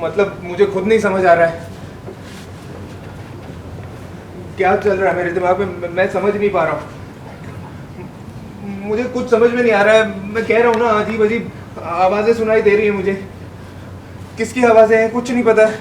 मतलब मुझे खुद नहीं समझ आ रहा है क्या चल रहा है मेरे दिमाग में। मैं समझ नहीं पा रहा हूँ। मुझे कुछ समझ में नहीं आ रहा है। मैं कह रहा हूँ ना, अजीब अजीब आवाज़ें सुनाई दे रही है मुझे। किसकी आवाज़ें हैं कुछ नहीं पता।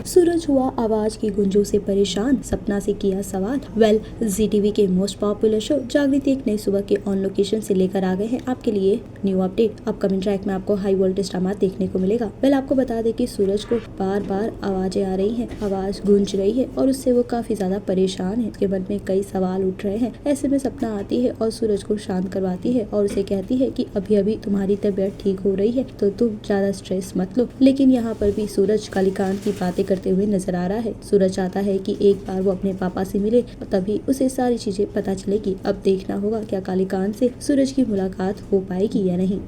सूरज हुआ आवाज की गुंजों से परेशान, सपना से किया सवाल। वेल, जी टीवी के मोस्ट पॉपुलर शो जागृति एक नई सुबह के ऑन लोकेशन से लेकर आ गए हैं आपके लिए न्यू अपडेट। अपकमिंग ट्रैक में आपको हाई वोल्टेज ड्रामा देखने को मिलेगा। वेल, आपको बता दें कि सूरज को बार बार आवाजें आ रही हैं, आवाज गूंज रही है और उससे वो काफी ज्यादा परेशान है। उसके मन में कई सवाल उठ रहे हैं। ऐसे में सपना आती है और सूरज को शांत करवाती है और उसे कहती है कि अभी अभी तुम्हारी तबीयत ठीक हो रही है तो तुम ज्यादा स्ट्रेस मत लो। लेकिन यहाँ पर भी सूरज कालिकांत की बातें करते हुए नजर आ रहा है। सूरज चाहता है कि एक बार वो अपने पापा से मिले और तभी उसे सारी चीजें पता चलेगी। अब देखना होगा क्या कालिकांत से सूरज की मुलाकात हो पाएगी या नहीं।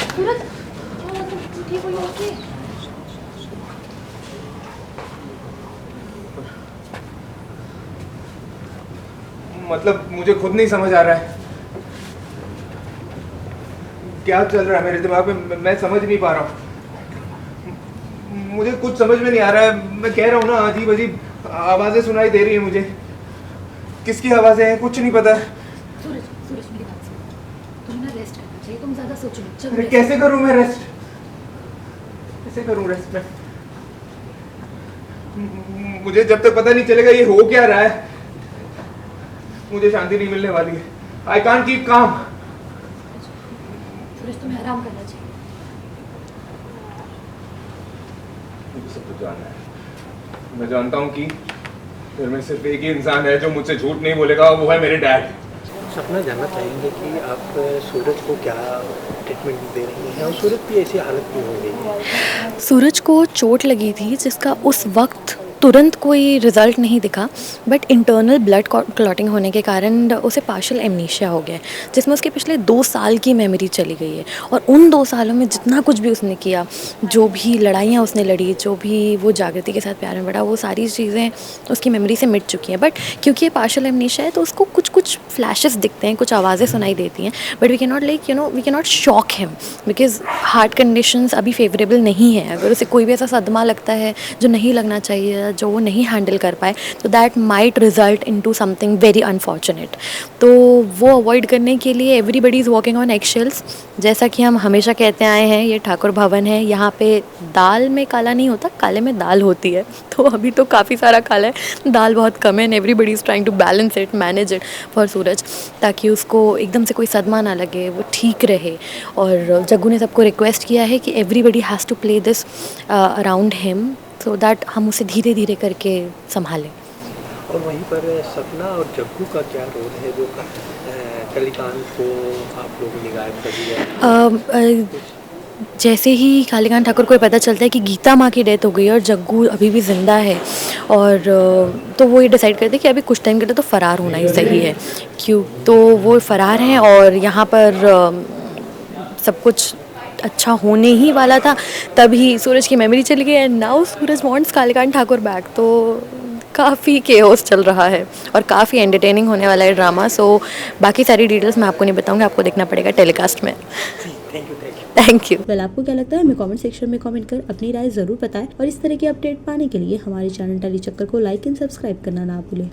सूरज, तुम ठीक हो? ओके? मतलब मुझे खुद नहीं समझ आ रहा है क्या चल रहा है मेरे दिमाग में। मैं समझ नहीं पा रहा हूँ। मुझे कुछ समझ में नहीं आ रहा है। मैं कह रहा हूँ ना, अजीब अजीब आवाज़ें सुनाई दे रही है मुझे। किसकी आवाज़ें हैं कुछ नहीं पता। सूरज, सूरज मेरी बात सुनो। तुम्हें ना रेस्ट करना चाहिए। तुम ज्यादा सोचो मत। चलो अरे rest कैसे करूँ मैं रेस्ट? कैसे करूँ रेस्ट में? मुझे जब तक पता नहीं चलेगा ये हो क्या रहा है, मुझे शांति नहीं मिलने वाली है। I can't keep calm. सूरज, तुम्हें आराम करना चाहिए। मुझे सब कुछ जानना है। मैं जानता हूँ कि घर में सिर्फ एक ही इंसान है जो मुझसे झूठ नहीं बोलेगा, और वो है मेरे डैड। सपना जानना चाहेंगे कि आप सूरज को क्या ट्रीटमेंट दे रही हैं और सूरज की ऐसी हालत क्यों हो गई है? सूरज को चोट लगी थी जिसका उस वक्त तुरंत कोई रिज़ल्ट नहीं दिखा, बट इंटरनल ब्लड क्लॉटिंग होने के कारण उसे पार्शियल एमनीशिया हो गया है, जिसमें उसके पिछले 2 साल की मेमोरी चली गई है। और उन 2 सालों में जितना कुछ भी उसने किया, जो भी लड़ाइयाँ उसने लड़ी, जो भी वो जागृति के साथ प्यार में बढ़ा, वो सारी चीज़ें उसकी मेमोरी से मिट चुकी हैं। बट क्योंकि ये पार्शियल एमनीशिया है तो उसको कुछ कुछ फ्लैशेस दिखते हैं, कुछ आवाज़ें सुनाई देती हैं, but we can not we can not shock him because heart conditions अभी फेवरेबल नहीं है। अगर उसे कोई भी ऐसा सदमा लगता है जो नहीं लगना चाहिए, जो वो नहीं हैंडल कर पाए, तो that might result into something very unfortunate. तो वो अवॉइड करने के लिए everybody is walking on eggshells. जैसा कि हम हमेशा कहते आए हैं, ये ठाकुर भवन है, यहाँ पे दाल में काला नहीं होता, काले में दाल होती है। तो अभी तो काफ़ी सारा काला है, दाल बहुत कम है, and everybody is trying to balance it, manage it for Suraj, ताकि उसको एकदम से कोई सदमा ना लगे, वो ठीक रहे। और जग्गू ने सबको रिक्वेस्ट किया है कि everybody has to play this around him so that हम उसे धीरे धीरे करके संभालें। और वहीं पर सपना और जग्गू का क्या रोल है जो कालिकांत को आप लोगों ने गायब कर दिया? जैसे ही कालिकांत ठाकुर को पता चलता है कि गीता माँ की डेथ हो गई और जग्गू अभी भी ज़िंदा है, और तो वो ये डिसाइड करते हैं कि अभी कुछ टाइम के लिए तो फ़रार होना ही सही है। क्यों? तो वो फ़रार हैं और यहाँ पर सब कुछ अच्छा होने ही वाला था, तभी सूरज की मेमोरी चली गई and now Suraj wants Kalikant Thakur back. तो काफ़ी केओस चल रहा है और काफ़ी एंटरटेनिंग होने वाला है ड्रामा। सो बाकी सारी डिटेल्स मैं आपको नहीं बताऊंगी, आपको देखना पड़ेगा टेलीकास्ट में। Thank you. वेल, आपको क्या लगता है हमें कमेंट सेक्शन में कमेंट कर अपनी राय जरूर बताएं और इस तरह की अपडेट पाने के लिए हमारे चैनल टेली चक्कर को लाइक एंड सब्सक्राइब करना ना भूलें।